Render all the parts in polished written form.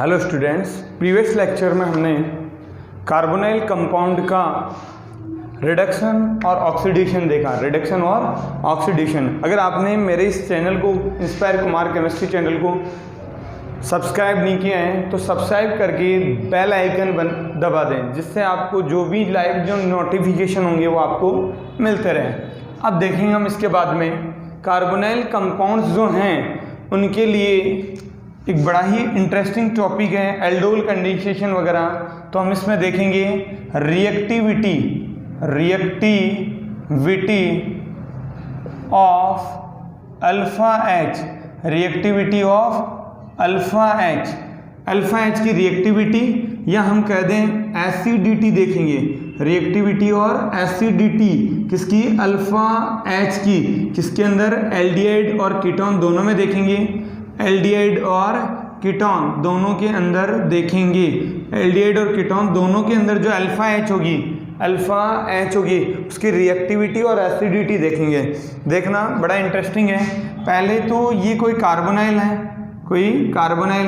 Hello students, previous lecture में हमने carbonyl compound का रिडक्शन और ऑक्सीडेशन देखा। रिडक्शन और ऑक्सीडेशन। अगर आपने मेरे इस चैनल को, इंस्पायर कुमार केमिस्ट्री चैनल को सब्सक्राइब नहीं किया है तो सब्सक्राइब करके बेल आइकन दबा दें, जिससे आपको जो भी लाइव जो नोटिफिकेशन होंगे वो आपको मिलते रहें। अब देखेंगे हम इसके बाद में कार्बोनाइल कंपाउंड्स जो हैं उनके लिए एक बड़ा ही इंटरेस्टिंग टॉपिक है, एल्डोल कंडेंसेशन वगैरह। तो हम इसमें देखेंगे reactivity of alpha H, reactivity of alpha H की रिएक्टिविटी, या हम कह दें एसिडिटी देखेंगे। रिएक्टिविटी और एसिडिटी किसकी? अल्फा एच की। किसके अंदर? एल्डिहाइड और कीटोन दोनों में देखेंगे। एल्डिहाइड और कीटोन दोनों के अंदर देखेंगे। एल्डिहाइड और कीटोन दोनों के अंदर जो अल्फा एच होगी उसकी रिएक्टिविटी और एसिडिटी देखेंगे। देखना बड़ा इंटरेस्टिंग है। पहले तो ये कोई कार्बोनाइल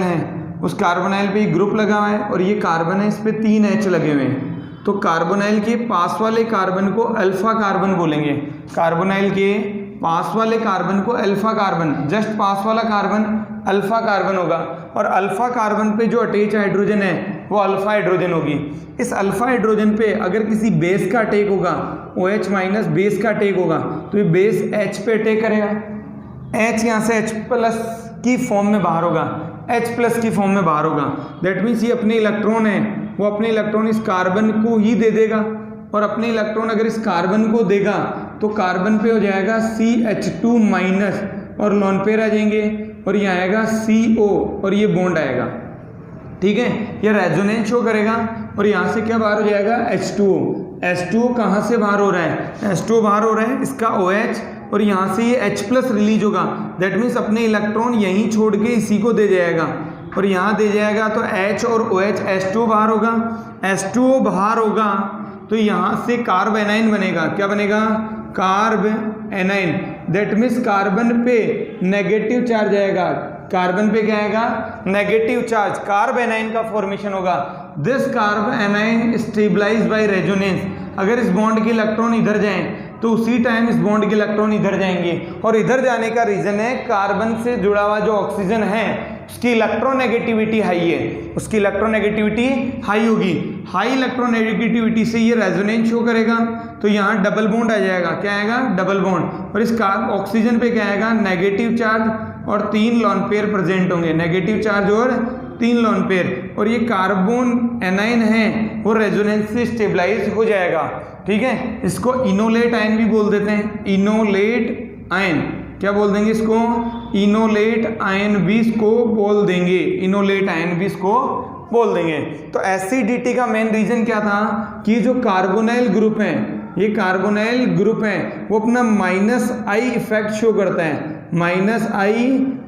है, उस कार्बोनाइल पे ग्रुप लगा हुआ है और ये कार्बन है, इस पे 3 एच लगे हुए हैं। तो कार्बोनाइल के पास वाले कार्बन को अल्फा कार्बन बोलेंगे। कार्बोनाइल के पास वाले कार्बन को अल्फा कार्बन, जस्ट पास वाला कार्बन अल्फा कार्बन होगा। और अल्फा कार्बन पे जो अटैच हाइड्रोजन है वो अल्फा हाइड्रोजन होगी। इस अल्फा हाइड्रोजन पे अगर किसी बेस का अटैक होगा, OH माइनस बेस का अटैक होगा, तो ये बेस H पे अटैक करेगा। H यहाँ से H प्लस की फॉर्म में बाहर होगा, H प्लस की फॉर्म में बाहर होगा। दैट मीन्स ये अपने इलेक्ट्रॉन है, वो अपने इलेक्ट्रॉन इस कार्बन को ही दे देगा। और अपने इलेक्ट्रॉन अगर इस कार्बन को देगा तो कार्बन पे हो जाएगा CH2 माइनस और लोन पेयर आ जाएंगे और ये आएगा CO और ये बॉन्ड आएगा। ठीक है, ये रेजोनेंस शो करेगा और यहाँ से क्या बाहर हो जाएगा? H2O कहाँ से बाहर हो रहा है? H2O बाहर हो रहा है, इसका OH, और यहाँ से ये H प्लस रिलीज होगा। दैट मीन्स अपने इलेक्ट्रॉन यहीं छोड़ के इसी को दे जाएगा और यहाँ दे जाएगा। तो H और OH, H2O बाहर होगा। H2O बाहर होगा तो यहाँ से कार्ब एनाइन बनेगा। क्या बनेगा? Carbanion. That means carbon पे नेगेटिव चार्ज आएगा। कार्बन पे क्या आएगा? Negative charge. कार्ब एनाइन का फॉर्मेशन होगा। This carbanion stabilise by resonance. अगर इस बॉन्ड के इलेक्ट्रॉन इधर जाएं तो उसी टाइम इस बॉन्ड के इलेक्ट्रॉन इधर जाएंगे, और इधर जाने का रीजन है कार्बन से जुड़ा हुआ जो ऑक्सीजन है उसकी इलेक्ट्रोनेगेटिविटी हाई है, उसकी इलेक्ट्रोनेगेटिविटी हाई होगी। हाई इलेक्ट्रोनेगेटिविटी से ये रेजोनेंस शो करेगा। तो यहाँ डबल बॉन्ड आ जाएगा। क्या आएगा? Double bond. और इस ऑक्सीजन पे क्या आएगा? नेगेटिव चार्ज और 3 लोन पेयर प्रेजेंट होंगे। नेगेटिव चार्ज और 3 लोन पेयर। और ये कार्बन एनाइन है वो रेजोनेंस से स्टेबलाइज हो जाएगा। ठीक है, इसको इनोलेट आयन भी बोल देते हैं। इनोलेट आयन, क्या बोल देंगे इसको? इनोलेट आयन भी इसको बोल देंगे। इनोलेट आयन भी इसको बोल देंगे। तो एसिडिटी का मेन रीजन क्या था कि जो कार्बोनाइल ग्रुप है, ये कार्बोनाइल ग्रुप है, वो अपना -I इफेक्ट शो करता है। -I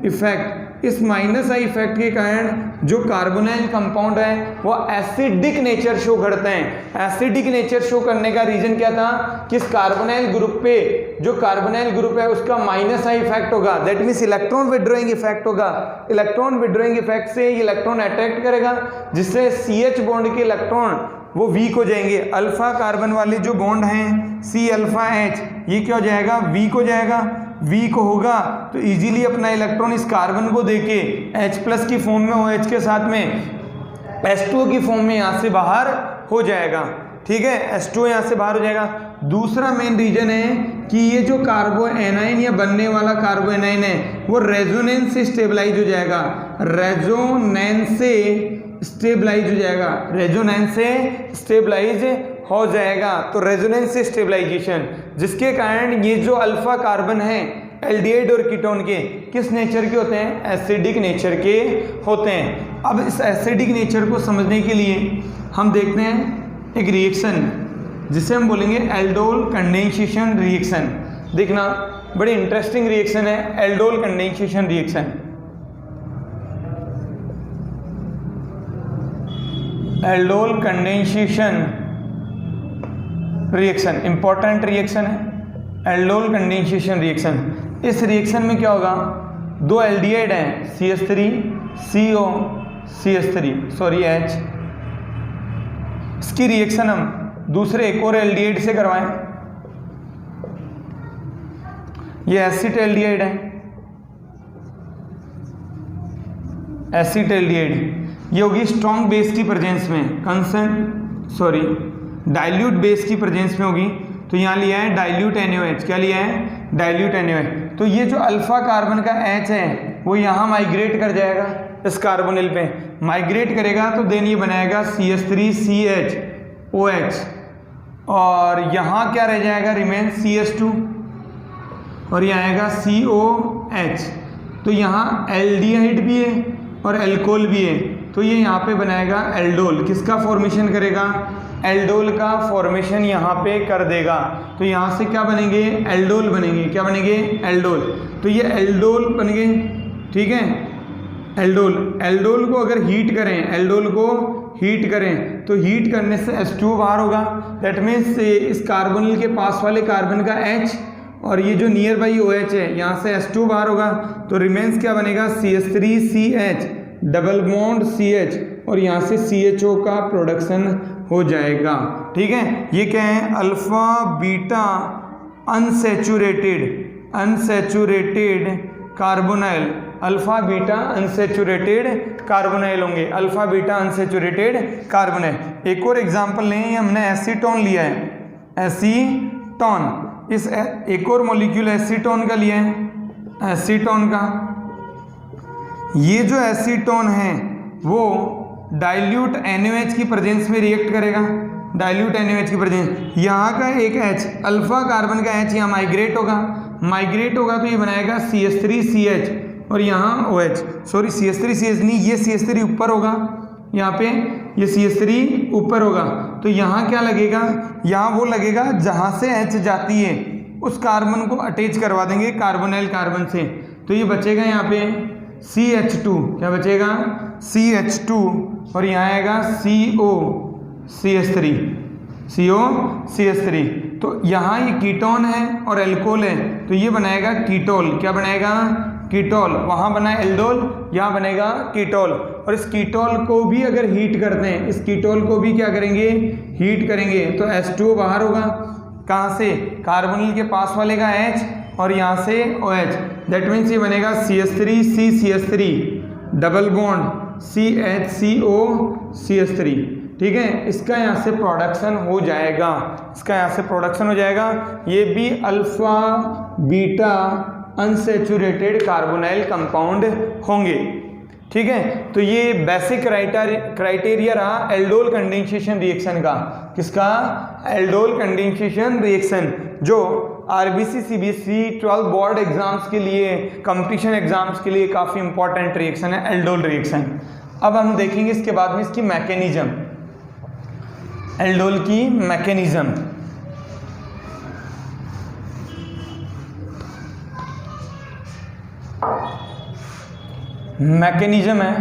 effect. इस -I इफेक्ट के कारण जो कार्बोनाइल कंपाउंड है वो एसिडिक नेचर शो करते हैं। एसिडिक नेचर शो करने का रीजन क्या था कि इस कार्बोनाइल ग्रुप पे, जो कार्बोनाइल ग्रुप है उसका -I इफेक्ट होगा। That means electron withdrawing effect होगा। इलेक्ट्रॉन विड्रॉइंग इफेक्ट से ये इलेक्ट्रॉन अट्रैक्ट करेगा, जिससे CH बॉन्ड के इलेक्ट्रॉन वो वीक हो जाएंगे। अल्फा कार्बन वाले जो बॉन्ड हैं C अल्फा H, ये क्या हो जाएगा? वीक हो जाएगा। वीक होगा तो इजीली अपना इलेक्ट्रॉन इस कार्बन को देके H प्लस की फॉर्म में OH के साथ में H2O की फॉर्म में यहाँ से बाहर हो जाएगा। ठीक है, H2O यहाँ से बाहर हो जाएगा। दूसरा मेन रीजन है कि ये जो कार्बो एनाइन या बनने वाला कार्बो एनाइन है वो रेजोनेंस से स्टेबलाइज हो जाएगा। रेजोनेंस से स्टेबलाइज हो जाएगा। रेजोनेंस से स्टेबलाइज हो जाएगा। तो रेजोनेंस से स्टेबलाइजेशन, जिसके कारण ये जो अल्फा कार्बन है एल्डिहाइड और कीटोन के किस नेचर के होते हैं? एसिडिक नेचर के होते हैं। अब इस एसिडिक नेचर को समझने के लिए हम देखते हैं एक रिएक्शन जिसे हम बोलेंगे एल्डोल कंडेंसेशन रिएक्शन। देखना बड़ी इंटरेस्टिंग रिएक्शन है aldol condensation reaction. Aldol condensation reaction important reaction है। एल्डोल कंडेंसेशन रिएक्शन, इस रिएक्शन में क्या होगा? 2 एल्डिहाइड हैं CH3CO CH3 सॉरी H। इसकी रिएक्शन हम दूसरे एक और एल्डिहाइड से करवाएं। ये एसिटल्डिहाइड है, एसिटल्डिहाइड। ये होगी स्ट्रॉन्ग बेस की प्रेजेंस में, डाइल्यूट बेस की प्रेजेंस में होगी। तो यहाँ लिया है डाइल्यूट NaOH। क्या लिया है? Dilute NaOH। तो ये जो अल्फा कार्बन का H है वो यहाँ माइग्रेट कर जाएगा, इस कार्बोनिल पे माइग्रेट करेगा, तो देन ये बनाएगा CH3CHOH, और यहाँ क्या रह जाएगा? रिमेन CH2, और यहाँ आएगा COH। तो यहाँ एल्डिहाइड भी है और एल्कोहल भी है, तो ये यहाँ पे बनाएगा एल्डोल। किसका फॉर्मेशन करेगा? एल्डोल का फॉर्मेशन यहाँ पे कर देगा। तो यहाँ से क्या बनेंगे? एल्डोल बनेंगे। क्या बनेंगे? एल्डोल। तो ये एल्डोल बन गए, ठीक है। एल्डोल को अगर हीट करें, तो हीट करने से H2O बाहर होगा। दैट मीन्स इस कार्बोनिल के पास वाले कार्बन का H और ये जो नियर बाई OH है यहाँ से H2O बाहर होगा। तो रिमेन्स क्या बनेगा? CH3CH डबल बॉन्ड CH, और यहाँ से CHO का प्रोडक्शन हो जाएगा, ठीक है। ये क्या है? Alpha beta unsaturated carbonyl, alpha beta unsaturated carbonyl होंगे, अल्फा बीटा अनसैचुरेटेड कार्बोनाइल। एक और एग्जांपल लें, हमने एसीटोन लिया है, एसीटोन। इस एक और मॉलिक्यूल एसीटोन का लिया है, एसीटोन का। ये जो एसीटोन है वो डाइल्यूट NaOH की प्रेजेंस में रिएक्ट करेगा, डाइल्यूट NaOH की प्रेजेंस। यहाँ का एक H, अल्फा कार्बन का H यहाँ माइग्रेट होगा, तो ये बनाएगा CH3CH, और यहाँ OH, सॉरी CH3CH नहीं, ये CH3 ऊपर होगा, यहाँ पे ये CH3 ऊपर होगा। तो यहाँ क्या लगेगा? यहाँ वो लगेगा जहाँ से H जाती है उस कार्बन को अटैच करवा देंगे कार्बोनाइल कार्बन से। तो ये बचेगा यहाँ पे CH2, क्या बचेगा? CH2, और यहाँ आएगा COCH3। तो यहाँ ये कीटोन है और एल्कोहल है, तो ये बनाएगा कीटोल। क्या बनाएगा? कीटोल। वहाँ बना एल्डोल, यहाँ बनेगा कीटोल। और इस कीटोल को भी अगर हीट करते हैं, इस कीटोल को भी क्या करेंगे? हीट करेंगे, तो H2O बाहर होगा। कहाँ से? कार्बोनिल के पास वाले का H, और यहाँ से OH। दैट मीन्स ये बनेगा CH3CCH3 डबल बॉन्ड CHCOCH3, ठीक है। इसका यहाँ से प्रोडक्शन हो जाएगा, ये भी alpha beta unsaturated carbonyl compound होंगे, ठीक है। तो ये बेसिक क्राइटेरिया रहा एल्डोल कंडेंसेशन रिएक्शन का। किसका? एल्डोल कंडेंसेशन रिएक्शन, जो RBC CBSE 12 बोर्ड एग्जाम्स के लिए, कंपटीशन एग्जाम्स के लिए काफ़ी इंपॉर्टेंट रिएक्शन है एल्डोल रिएक्शन। अब हम देखेंगे इसके बाद में इसकी मैकेनिज्म, एल्डोल की मैकेनिज्म। मैकेनिज्म है,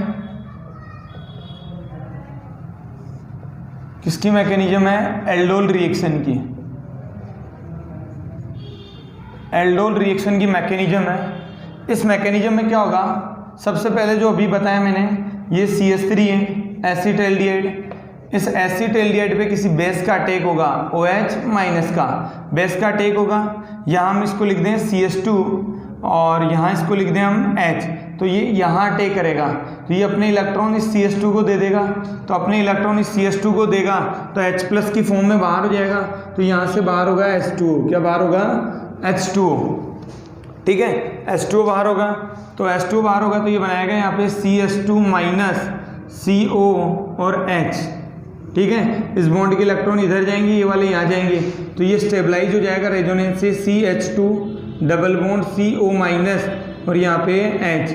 किसकी मैकेनिज्म है? एल्डोल रिएक्शन की। एल्डोल रिएक्शन की मैकेनिज्म है। इस मैकेनिज्म में क्या होगा? सबसे पहले जो अभी बताया मैंने, ये CH3 है, एसिटल्डिहाइड। इस एसिटल्डिहाइड पे किसी बेस का अटैक होगा, OH माइनस का बेस का अटैक होगा। यहाँ हम इसको लिख दें CH2, और यहाँ इसको लिख दें हम H। तो ये यहाँ अटैक करेगा, तो ये अपने इलेक्ट्रॉन इस CH2 को दे देगा, तो अपने इलेक्ट्रॉन इस CH2 को देगा तो H+ की फॉर्म में बाहर हो जाएगा। तो यहाँ से बाहर होगा H2O। क्या बाहर होगा? H2O, ठीक है। H2O बाहर होगा, तो H2O बाहर होगा, तो ये बनाएगा यहाँ पे CH2 माइनस CO और H, ठीक है। इस बॉन्ड के इलेक्ट्रॉन इधर जाएंगे, ये वाले यहाँ जाएंगे, तो ये स्टेबलाइज हो जाएगा रेजोनेंस से CH2 double bond CO minus और यहाँ पे H,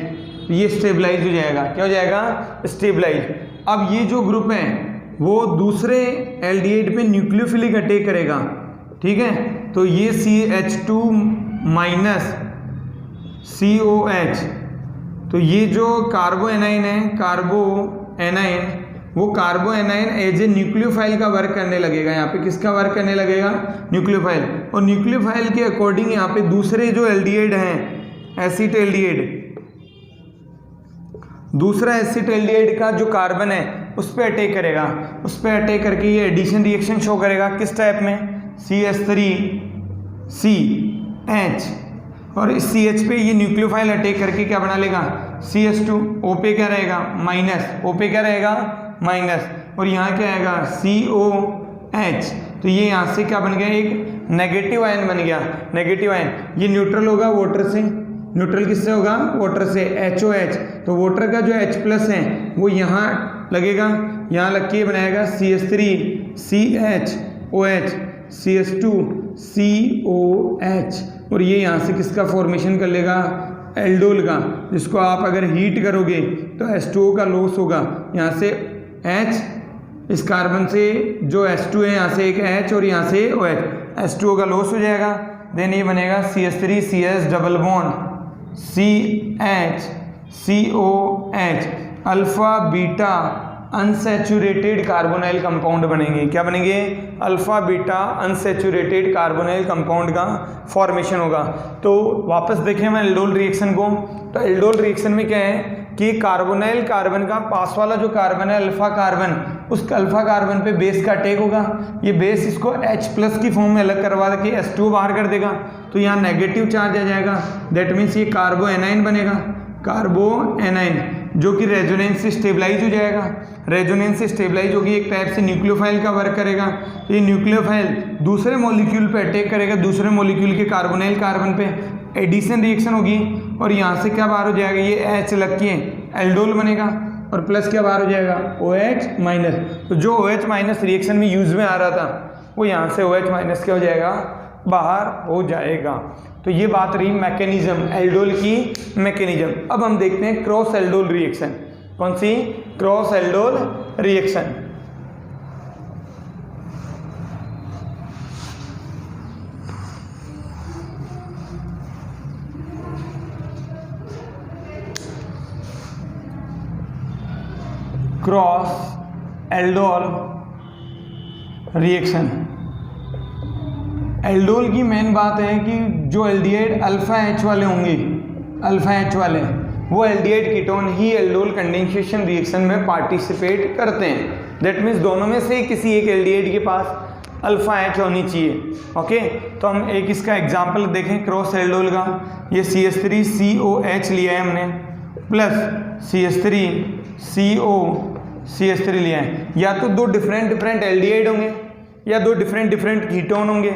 तो ये स्टेबलाइज हो जाएगा। क्या हो जाएगा? स्टेबलाइज। अब ये जो ग्रुप है वो दूसरे एल्डिहाइड पे न्यूक्लियोफिलिक अटैक करेगा, ठीक है। तो ये CH2 माइनस COH, तो ये जो कार्बो एनाइन है, वो कार्बो एनाइन एज ए न्यूक्लियोफाइल का वर्क करने लगेगा। यहाँ पे किसका वर्क करने लगेगा? न्यूक्लियोफाइल। और न्यूक्लियोफाइल के अकॉर्डिंग यहाँ पे दूसरे जो एल्डिहाइड हैं, एसिटल्डिहाइड, दूसरा एसिटाल्डिहाइड का जो कार्बन है उस पर अटैक करेगा, उस पर अटैक करके ये एडिशन रिएक्शन शो करेगा किस टाइप में, CH3CH, और इस CH पे ये न्यूक्लियोफाइल अटैक करके क्या बना लेगा, CH2, O पे क्या रहेगा माइनस, O पे क्या रहेगा माइनस, और यहाँ क्या आएगा COH। तो ये यहाँ से क्या बन गया, एक नेगेटिव आयन बन गया, नेगेटिव आयन। ये न्यूट्रल होगा वाटर से, न्यूट्रल किससे होगा, वाटर से, HOH। तो वाटर का जो H+ है वो यहाँ लगेगा, यहाँ लग के बनाएगा CH3CHOH, CH2COH, और ये यहाँ से किसका फॉर्मेशन कर लेगा, एल्डोल का, जिसको आप अगर हीट करोगे तो H2O का लॉस होगा, यहाँ से H, इस कार्बन से जो H2 है यहाँ से एक H और यहाँ से OH, H2O का लॉस हो जाएगा। देन ये बनेगा CH3CS double bond CHCOH, alpha beta unsaturated carbonyl compound बनेंगे। क्या बनेंगे, alpha beta unsaturated carbonyl compound का फॉर्मेशन होगा। तो वापस देखें हम एल्डोल रिएक्शन को, तो एल्डोल रिएक्शन में क्या है कि कार्बोनाइल कार्बन का पास वाला जो कार्बन है अल्फा कार्बन, उस अल्फा कार्बन पे बेस का अटैक होगा, ये बेस इसको H+ की फॉर्म में अलग करवा के H2 बाहर कर देगा, तो यहाँ नेगेटिव चार्ज आ जाएगा, दैट मीन्स ये कार्बो एनाइन बनेगा, कार्बो एनाइन, जो कि रेजोनेंस से स्टेबलाइज हो जाएगा। रेजोनेंस से स्टेबलाइज होगी, एक टाइप से न्यूक्लियोफाइल का वर्क करेगा। तो ये न्यूक्लियोफाइल दूसरे मॉलिक्यूल पे अटैक करेगा, दूसरे मॉलिक्यूल के कार्बोनाइल कार्बन पे एडिशन रिएक्शन होगी, और यहाँ से क्या बाहर हो जाएगा, ये H लग के एल्डोल बनेगा, और प्लस क्या बाहर हो जाएगा, OH-। तो जो OH- रिएक्शन में यूज में आ रहा था वो यहाँ से OH- क्या हो जाएगा, बाहर हो जाएगा। तो ये बात रही मैकेनिज्म, एल्डोल की मैकेनिज्म। अब हम देखते हैं क्रॉस एल्डोल रिएक्शन। कौन सी, cross aldol reaction. Cross aldol reaction, aldol की मेन बात है कि जो एल्डिहाइड अल्फा H वाले होंगे, अल्फा H वाले, वो एल्डिहाइड कीटोन ही एल्डोल कंडेंसेशन रिएक्शन में पार्टिसिपेट करते हैं। दैट मीन्स दोनों में से किसी एक एल्डिहाइड के पास अल्फा H होनी चाहिए। ओके, तो हम एक इसका एग्जांपल देखें क्रॉस एल्डोल का। ये CH3COH लिया है हमने, प्लस CH3CO लिया है। या तो दो डिफरेंट एल्डिहाइड होंगे, या दो डिफरेंट कीटोन होंगे,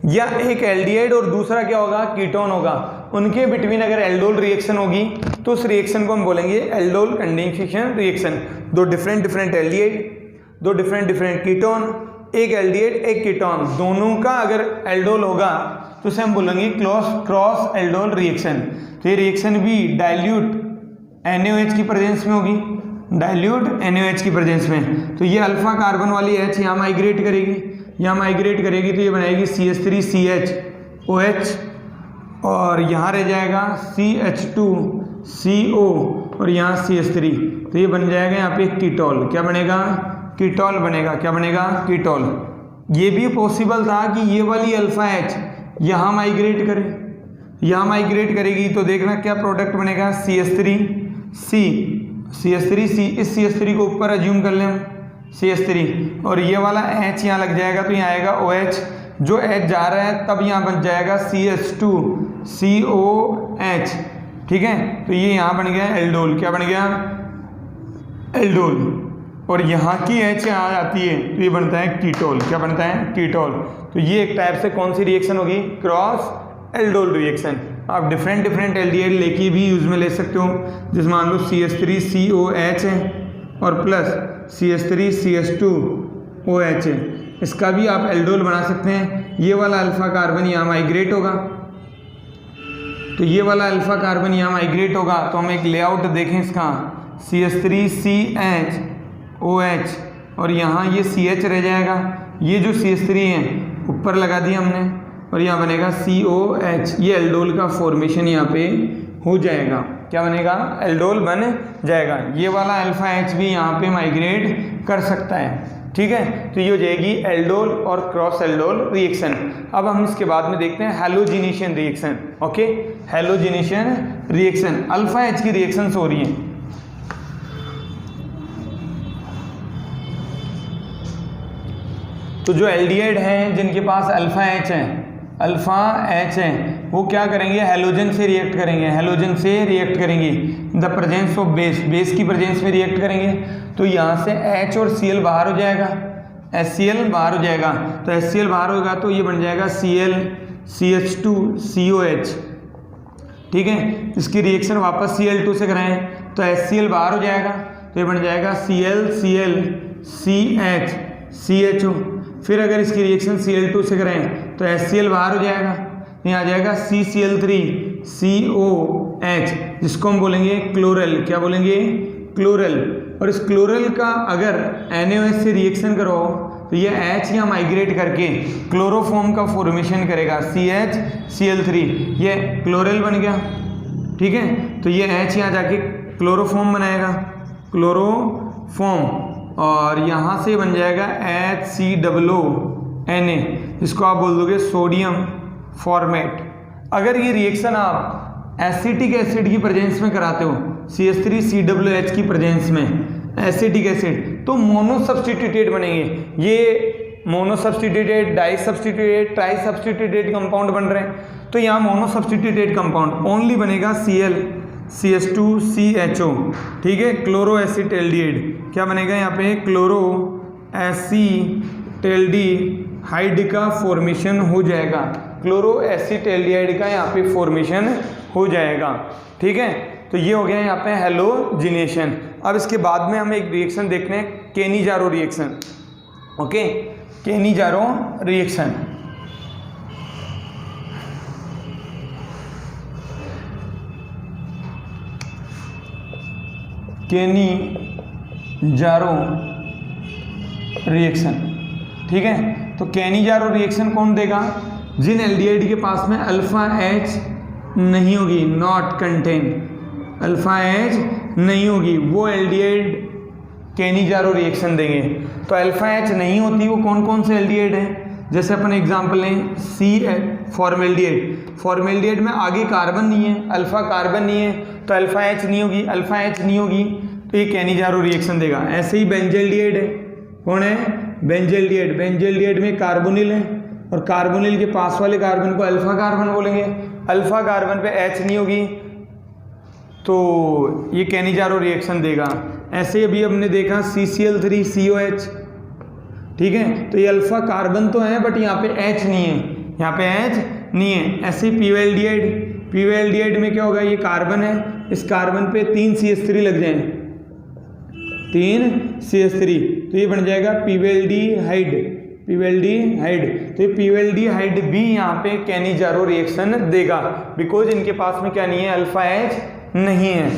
या एक एल्डिहाइड और दूसरा क्या होगा, कीटोन होगा। उनके बिटवीन अगर एल्डोल रिएक्शन होगी तो उस रिएक्शन को हम बोलेंगे एल्डोल कंडेंसेशन रिएक्शन। दो डिफरेंट एल्डिहाइड, दो डिफरेंट कीटोन, एक एल्डिहाइड एक कीटोन, दोनों का अगर एल्डोल होगा तो उसे हम बोलेंगे क्रॉस एल्डोल रिएक्शन। तो ये रिएक्शन भी डाइल्यूट NaOH की प्रेजेंस में होगी, डाइल्यूट NaOH की प्रेजेंस में। तो ये अल्फा कार्बन वाली H यहाँ माइग्रेट करेगी, यहाँ माइग्रेट करेगी तो ये बनाएगी CH3CHOH, और यहाँ रह जाएगा CH2CO, और यहाँ CH3, तो ये बन जाएगा यहाँ पे कीटोल। क्या बनेगा, कीटोल बनेगा। क्या बनेगा, कीटोल। ये भी पॉसिबल था कि ये वाली अल्फा H यहाँ माइग्रेट करे, यहाँ माइग्रेट करेगी तो देखना क्या प्रोडक्ट बनेगा, CH3C, इस CH3 को ऊपर अज्यूम कर लें CH3, और ये वाला H यहाँ लग जाएगा तो यहाँ आएगा OH, जो H जा रहा है तब यहाँ बन जाएगा CH2COH। ठीक है, तो ये यहाँ बन गया एल्डोल। क्या बन गया, एल्डोल, और यहाँ की H यहाँ आती है तो ये बनता है कीटोल। क्या बनता है, कीटोल। तो ये एक टाइप से कौन सी रिएक्शन होगी, क्रॉस एल्डोल रिएक्शन। आप डिफरेंट एल्डिहाइड लेके भी यूज में ले सकते हो, जिस मान लो CH3COH है और प्लस CH3CH2OH है, इसका भी आप एल्डोल बना सकते हैं। ये वाला अल्फा कार्बन यहाँ माइग्रेट होगा, तो ये वाला अल्फा कार्बन यहाँ माइग्रेट होगा, तो हम एक लेआउट देखें इसका, CH3CHOH, और यहाँ ये CH रह जाएगा, ये जो CH3 है ऊपर लगा दिया हमने, और यहाँ बनेगा COH। ये एल्डोल का फॉर्मेशन यहाँ पे हो जाएगा। क्या बनेगा, एल्डोल बन जाएगा। ये वाला अल्फा H भी यहाँ पे माइग्रेट कर सकता है। ठीक है। तो ये हो जाएगी एल्डोल और क्रॉस एल्डोल रिएक्शन। अब हम इसके बाद में देखते हैं halogenation reaction. Okay, halogenation reaction, alpha H की रिएक्शंस हो रही हैं। तो जो एल्डिहाइड हैं जिनके पास अल्फा एच है, वो क्या करेंगे, हैलोजन से रिएक्ट करेंगे, हैलोजन से रिएक्ट करेंगे द प्रेजेंस ऑफ बेस की प्रेजेंस में रिएक्ट करेंगे। तो यहाँ से H और Cl बाहर हो जाएगा, HCl बाहर हो जाएगा। तो HCl बाहर होगा तो ये बन जाएगा Cl CH2COH, ठीक है। इसकी रिएक्शन वापस Cl2 से कराएं तो HCl बाहर हो जाएगा, तो ये बन जाएगा Cl CH CHO। फिर अगर इसकी रिएक्शन Cl2 से करें तो HCl बाहर हो जाएगा, यहाँ आ जाएगा CCl3 COH, जिसको हम बोलेंगे क्लोरल। क्या बोलेंगे, क्लोरल। और इस क्लोरल का अगर NaOH से रिएक्शन करो तो ये H यहाँ माइग्रेट करके क्लोरोफॉर्म का फॉर्मेशन करेगा, CHCl3, ये क्लोरल बन गया, ठीक है। तो ये H यहाँ जाके क्लोरोफॉर्म बनाएगा, क्लोरोफॉर्म, और यहाँ से बन जाएगा HCOONA, इसको आप बोल दोगे सोडियम फॉर्मेट। अगर ये रिएक्शन आप एसिटिक एसिड की प्रेजेंस में कराते हो, CH3COOH की प्रेजेंस में एसिटिक एसिड, तो मोनो सब्स्टिट्यूटेड बनेंगे। ये mono substituted, di substituted, tri substituted compound बन रहे हैं। तो यहाँ मोनो सब्स्टिट्यूटेड कंपाउंड ओनली बनेगा Cl CH2CHO, ठीक है, क्लोरो एसिटेल्डिहाइड। क्या बनेगा यहाँ पे, क्लोरो एसिटेल्डिहाइड का फॉर्मेशन हो जाएगा, क्लोरो एसिटेल्डिहाइड का यहाँ पे फॉर्मेशन हो जाएगा, ठीक है। तो ये हो गया यहाँ पे हैलोजिनेशन। अब इसके बाद में हम एक रिएक्शन देख रहे हैं, Cannizzaro reaction. Okay, Cannizzaro reaction. Cannizzaro reaction, ठीक है। तो केनिजारो रिएक्शन कौन देगा, जिन एल्डिहाइड के पास में अल्फा एच नहीं होगी, नॉट कंटेन, अल्फा एच नहीं होगी, वो एल्डिहाइड केनिजारो रिएक्शन देंगे। तो अल्फा एच नहीं होती वो कौन कौन से एल्डिहाइड है, जैसे अपन एग्जांपल लें फॉर्मेल्डिहाइड। फॉर्मेल्डिहाइड में आगे कार्बन नहीं है, अल्फा कार्बन नहीं है, तो अल्फा एच नहीं होगी, अल्फा एच नहीं होगी तो ये केनिजारो रिएक्शन देगा। ऐसे ही बेंजल्डिहाइड है, कौन है, बेंजल्डिहाइड। बेंजल्डिहाइड में कार्बोनिल है और कार्बोनिल के पास वाले कार्बन को अल्फा कार्बन बोलेंगे, अल्फा कार्बन पे एच नहीं होगी तो ये केनिजारो रिएक्शन देगा। ऐसे ही अभी हमने देखा CCl3COH, ठीक है। तो ये अल्फा कार्बन तो है बट यहाँ पे H नहीं है, यहाँ पे H नहीं है। ऐसे ही पीवेल्डिहाइड, पीवेल्डिहाइड में क्या होगा, ये कार्बन है, इस कार्बन पे 3 CH3 लग जाए, 3 CH3, तो ये बन जाएगा पीवेल्डिहाइड, पीवेल्डिहाइड। तो ये पीवेल्डिहाइड भी यहाँ पे केनिजारो रिएक्शन देगा, बिकॉज इनके पास में क्या नहीं है, अल्फा एच नहीं है,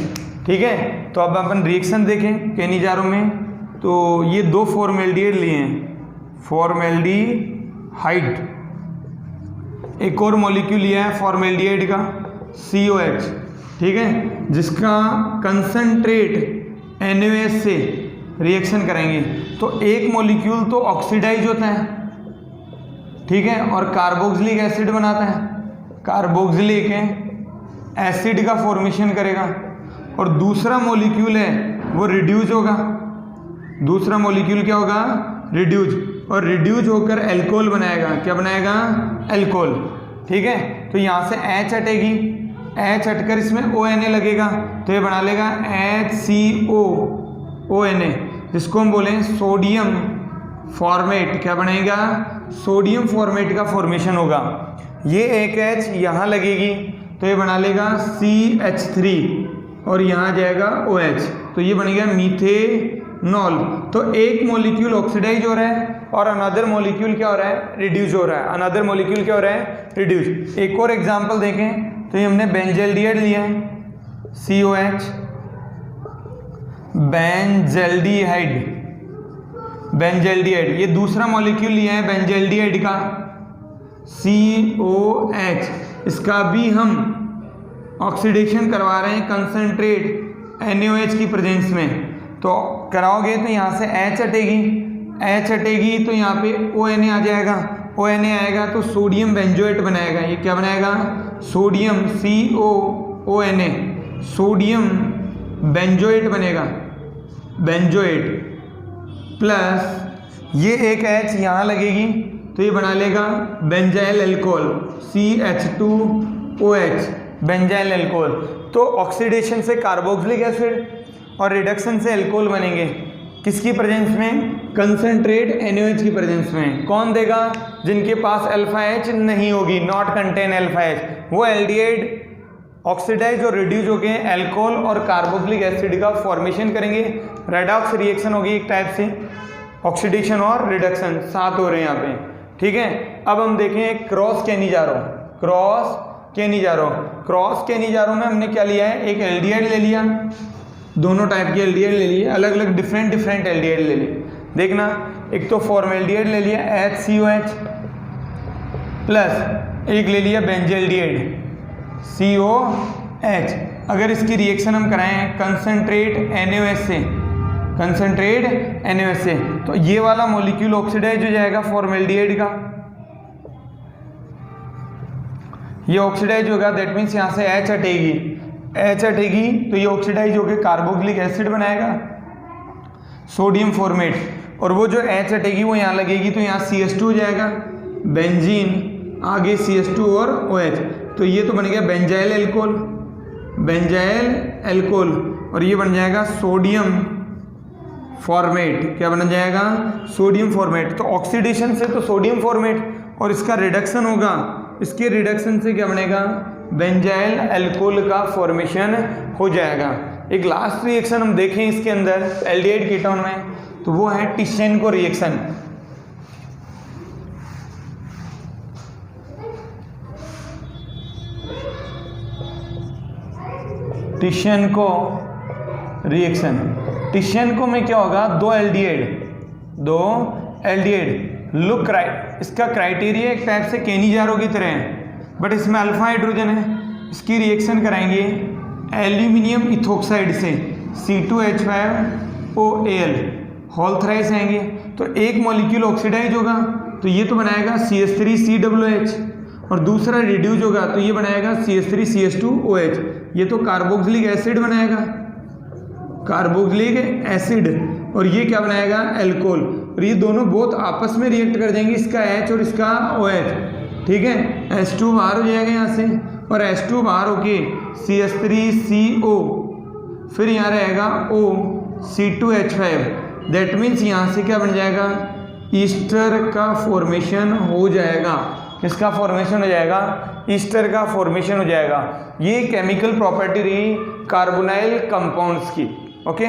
ठीक है। तो अब अपन रिएक्शन देखें केनिजारो में, तो ये 2 फॉर्मेल्डिहाइड लिए हैं, फॉर्मेल्डिहाइड, एक और मॉलिक्यूल लिया है फॉर्मेल्डिहाइड का COH, ठीक है, जिसका कंसंट्रेट NaOH से रिएक्शन करेंगे तो एक मॉलिक्यूल तो ऑक्सीडाइज होता है, ठीक है, और कार्बोक्सिलिक एसिड बनाता है, कार्बोक्सिलिक एसिड का फॉर्मेशन करेगा, और दूसरा मॉलिक्यूल है वो रिड्यूस होगा, दूसरा मॉलिक्यूल क्या होगा, रिड्यूस, और रिड्यूस होकर एल्कोहल बनाएगा। क्या बनाएगा, एल्कोहल, ठीक है। तो यहाँ से H हटेगी, H हटकर इसमें ONA लगेगा तो ये बना लेगा HCOONA, जिसको हम बोलें सोडियम फॉर्मेट। क्या बनेगा, सोडियम फॉर्मेट का फॉर्मेशन होगा। ये एक H यहाँ लगेगी तो ये बना लेगा CH3 और यहाँ जाएगा OH, तो ये बनेगा मीथेनॉल। तो एक मॉलिक्यूल ऑक्सीडाइज हो रहा है और अनदर मॉलिक्यूल क्या हो रहा है, रिड्यूस हो रहा है, अनदर मॉलिक्यूल क्या हो रहा है, रिड्यूस। एक और एग्जांपल देखें तो ये हमने बेंजल्डिहाइड लिया है, COH, बेंजल्डिहाइड, बेंजल्डिहाइड। ये दूसरा मॉलिक्यूल लिया है बेंजल्डिहाइड का COH, इसका भी हम ऑक्सीडेशन करवा रहे हैं कंसंट्रेट NaOH की प्रेजेंस में। तो कराओगे तो यहाँ से H हटेगी, H हटेगी तो यहाँ पे ONA आ जाएगा, ONA आएगा तो सोडियम बेंजोएट बनाएगा। ये क्या बनाएगा? सोडियम COONA, सोडियम बेंजोएट बनेगा, बेंजोएट प्लस ये एक H यहाँ लगेगी तो ये बना लेगा benzyl alcohol CH2OH, benzyl alcohol. तो ऑक्सीडेशन से कार्बोक्सिलिक एसिड और रिडक्शन से अल्कोहल बनेंगे। किसकी प्रेजेंस में? कंसंट्रेट NaOH की प्रेजेंस में। कौन देगा? जिनके पास अल्फा H नहीं होगी, नॉट कंटेन अल्फा H, वो एल्डिहाइड ऑक्सीडाइज और रिड्यूस होके अल्कोहल और कार्बोक्सिलिक एसिड का फॉर्मेशन करेंगे। रेडॉक्स रिएक्शन होगी एक टाइप से, ऑक्सीडेशन और रिडक्शन साथ हो रहे हैं यहाँ पे, ठीक है। अब हम देखें cross Cannizzaro, cross Cannizzaro, cross Cannizzaro में हमने क्या लिया है? एक एल्डिहाइड ले लिया, दोनों टाइप के एल्डिहाइड ले लिए, अलग अलग डिफरेंट एल्डिहाइड ले लिए। देखना, एक तो फॉर्मेल्डिहाइड ले लिया HCOH प्लस एक ले लिया बेंजल्डिहाइड COH। अगर इसकी रिएक्शन हम कराएं कंसंट्रेट NaOH से, कंसंट्रेट NaOH से, तो ये वाला मॉलिक्यूल ऑक्सीडाइज हो जाएगा फॉर्मेल्डिहाइड का, ये ऑक्सीडाइज होगा, दैट मीन्स यहाँ से H हटेगी, H हटेगी तो ये ऑक्सीडाइज होकर कार्बोक्सिलिक एसिड बनाएगा, सोडियम फॉर्मेट, और वो जो H हटेगी वो यहाँ लगेगी तो यहाँ CH2 हो जाएगा, बेंजीन, आगे CH2 और OH, तो ये तो बन गया बेंजाइल अल्कोहल, बेंजाइल अल्कोहल, और ये बन जाएगा सोडियम फॉर्मेट। क्या बन जाएगा? Sodium format. तो ऑक्सीडेशन से तो सोडियम फॉर्मेट, और इसका रिडक्शन होगा, इसके रिडक्शन से क्या बनेगा? बेंजाइल अल्कोहल का फॉर्मेशन हो जाएगा। एक लास्ट रिएक्शन हम देखें इसके अंदर एल्डिहाइड कीटोन में, तो वो है टिशेन्को रिएक्शन। टिशेन्को रिएक्शन, टिशेन्को में क्या होगा? दो एल्डिहाइड लुक इसका क्राइटेरिया एक टाइप से केनिजारो की तरह है, बट इसमें अल्फा हाइड्रोजन है। इसकी रिएक्शन कराएंगे एल्यूमिनियम इथोक्साइड से C2H5OAl, होल थ्राइस आएंगे तो एक मॉलिक्यूल ऑक्सीडाइज होगा तो ये तो बनाएगा CH3COOH, और दूसरा रिड्यूस होगा तो ये बनाएगा CH3CH2OH, ये तो कार्बोक्सिलिक एसिड बनाएगा, कार्बोक्सिलिक एसिड, और ये क्या बनाएगा? अल्कोहल। और ये दोनों बोथ आपस में रिएक्ट कर जाएंगे, इसका H और इसका OH, ठीक है। H2 बाहर हो जाएगा यहाँ से, और H2 बाहर होके CH3CO, फिर यहाँ रहेगा O C2H5, दैट मीन्स यहाँ से क्या बन जाएगा? ईस्टर का फॉर्मेशन हो जाएगा। किसका फॉर्मेशन हो जाएगा? ईस्टर का फॉर्मेशन हो जाएगा। ये केमिकल प्रॉपर्टी रही कार्बोनाइल कंपाउंड्स की, ओके।